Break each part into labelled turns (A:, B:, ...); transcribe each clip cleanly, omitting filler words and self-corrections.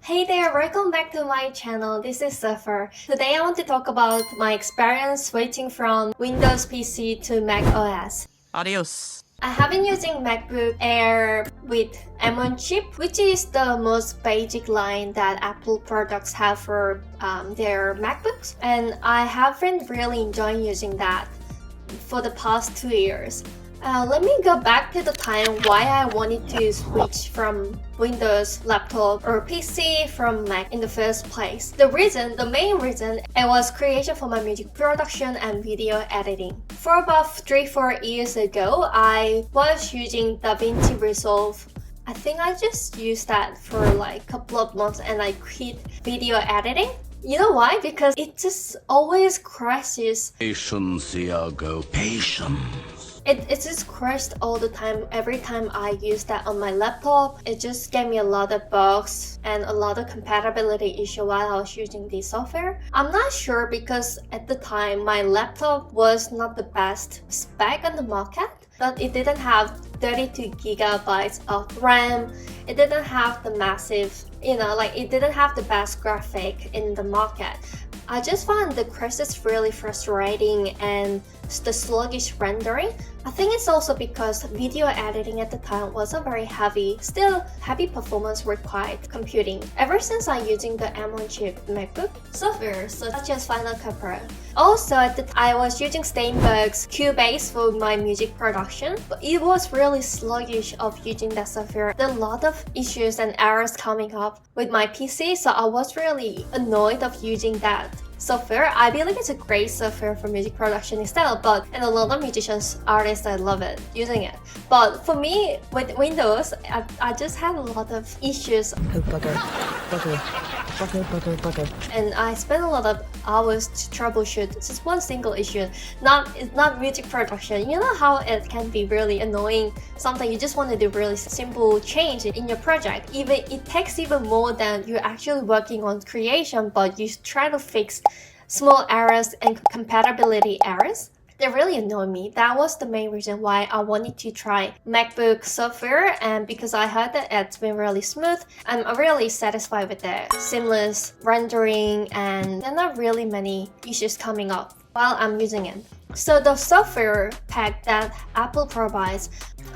A: Hey there, welcome back to my channel. This is Surfer. Today I want to talk about my experience switching from Windows PC to Mac OS.
B: Adios.
A: I have been using MacBook Air with M1 chip, which is the most basic line that Apple products have for their MacBooks, and I have been really enjoying using that for the past 2 years. Let me go back to the time why I wanted to switch from Windows laptop or PC from Mac in the first place. The main reason, it was creation for my music production and video editing. For about 3-4 years ago, I was using DaVinci Resolve. I think I just used that for like a couple of months and I quit video editing. You know why? Because it just always crashes.
C: Patience, Iago, patience.
A: It just crashed all the time. Every time I use that on my laptop, it just gave me a lot of bugs and a lot of compatibility issue while I was using the software. I'm not sure because at the time my laptop was not the best spec on the market, but it didn't have 32 gigabytes of RAM. It didn't have the massive, it didn't have the best graphic in the market. I just found the crashes really frustrating and the sluggish rendering. I think it's also because video editing at the time was a very heavy performance required computing. Ever since I'm using the M1 chip MacBook software such as Final Cut Pro. Also, I was using Steinberg's Cubase for my music production, but it was really sluggish of using that software. There are a lot of issues and errors coming up with my PC, so I was really annoyed of using that software. I believe it's a great software for music production instead, and a lot of musicians, artists, I love it using it. But for me, with Windows, I just had a lot of issues. And I spent a lot of hours to troubleshoot just one single issue. It's not music production. You know how it can be really annoying. Sometimes you just want to do really simple change in your project. Even it takes even more than you're actually working on creation, but you try to fix small errors and compatibility errors. They really annoy me. That was the main reason why I wanted to try MacBook software, and because I heard that it's been really smooth, I'm really satisfied with the seamless rendering and there are not really many issues coming up while I'm using it. So the software pack that Apple provides,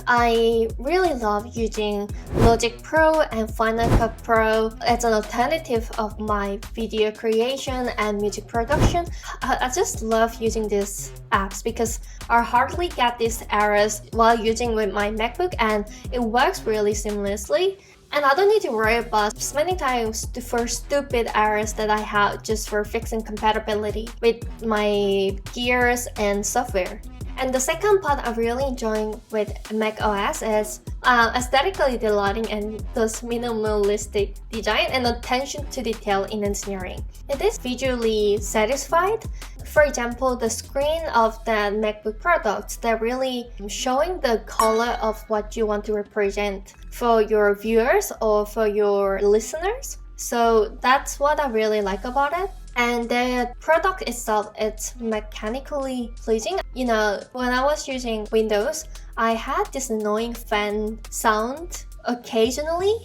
A: I really love using Logic Pro and Final Cut Pro as an alternative of my video creation and music production. I just love using these apps because I hardly get these errors while using with my MacBook, and it works really seamlessly. And I don't need to worry about spending time for stupid errors that I have just for fixing compatibility with my gears and software. And the second part I'm really enjoying with Mac OS is aesthetically delighting and those minimalistic design and attention to detail in engineering. It is visually satisfied. For example, the screen of the MacBook products, they're really showing the color of what you want to represent for your viewers or for your listeners. So that's what I really like about it. And the product itself, it's mechanically pleasing. When I was using Windows, I had this annoying fan sound occasionally.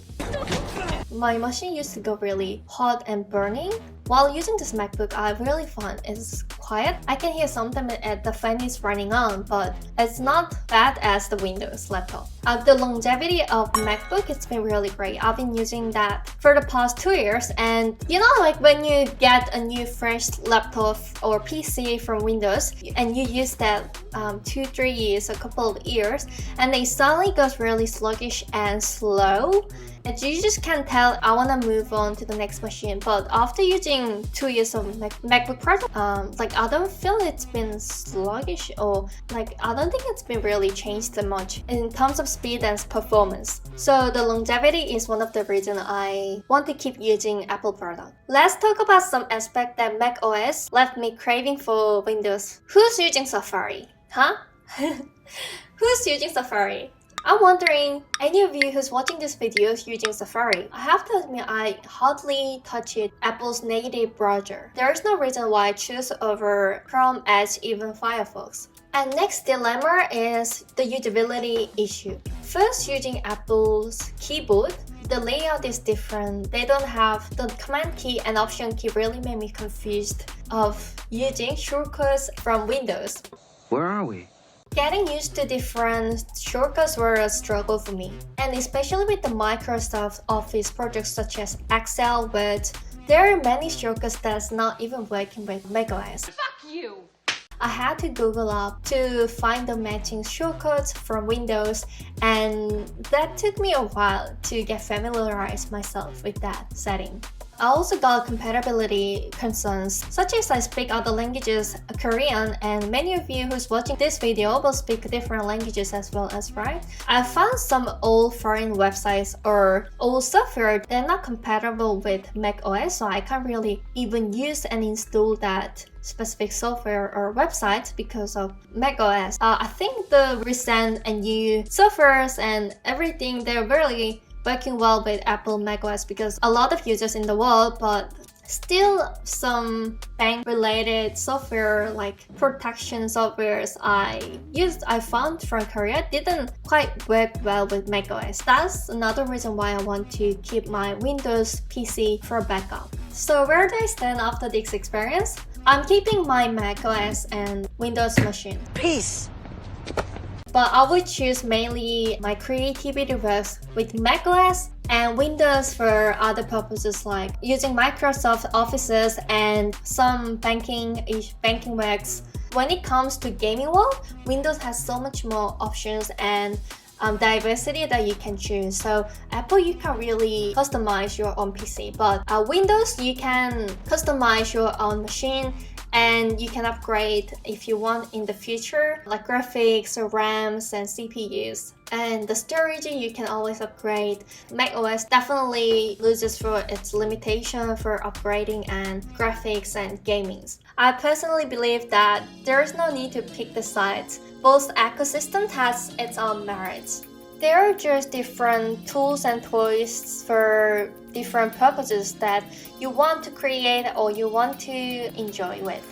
A: My machine used to go really hot and burning. While using this MacBook, I really found it's quiet. I can hear sometimes the fan is running on, but it's not bad as the Windows laptop. The longevity of MacBook, it's been really great. I've been using that for the past 2 years, and when you get a new fresh laptop or PC from Windows and you use that 2-3 years, a couple of years, and they suddenly goes really sluggish and slow. And you just can't tell I want to move on to the next machine. But after using 2 years of MacBook product, I don't feel it's been sluggish, or I don't think it's been really changed that much in terms of speed and performance. So the longevity is one of the reasons I want to keep using Apple product. Let's talk about some aspect that Mac OS left me craving for Windows. Who's using Safari? Huh? Who's using Safari? I'm wondering, any of you who's watching this video is using Safari. I have to admit, I hardly touch Apple's native browser. There is no reason why I choose over Chrome, Edge, even Firefox. And next dilemma is the usability issue. First, using Apple's keyboard, the layout is different. They don't have the command key and option key. Really made me confused of using shortcuts from Windows.
B: Where are we?
A: Getting used to different shortcuts were a struggle for me, and especially with the Microsoft Office projects such as Excel, but there are many shortcuts that's not even working with macOS.
D: Fuck you!
A: I had to Google up to find the matching shortcuts from Windows, and that took me a while to get familiarized myself with that setting. I also got compatibility concerns, such as I speak other languages, Korean, and many of you who's watching this video will speak different languages as well as, right? I found some old foreign websites or old software that are not compatible with macOS, so I can't really even use and install that specific software or website because of macOS. I think the recent and new softwares and everything, they're really working well with Apple macOS because a lot of users in the world, but still some bank related software like protection softwares I found from Korea didn't quite work well with macOS. That's another reason why I want to keep my Windows PC for backup. So where do I stand after this experience? I'm keeping my macOS and Windows machine.
D: Peace!
A: But I would choose mainly my creativity works with macOS and Windows for other purposes like using Microsoft Offices and some banking works. When it comes to gaming world, Windows has so much more options and diversity that you can choose. So Apple, you can really customize your own PC, but Windows, you can customize your own machine and you can upgrade if you want in the future, like graphics, RAMs, and CPUs. And the storage, you can always upgrade. macOS definitely loses for its limitation for upgrading and graphics and gaming. I personally believe that there is no need to pick the sides. Both ecosystem has its own merits. There are just different tools and toys for different purposes that you want to create or you want to enjoy with.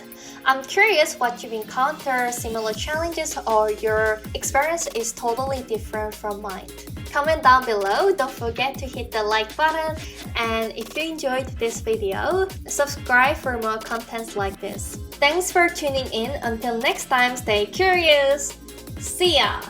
A: I'm curious what you've encountered similar challenges or your experience is totally different from mine. Comment down below, don't forget to hit the like button, and if you enjoyed this video, subscribe for more contents like this. Thanks for tuning in. Until next time, stay curious. See ya!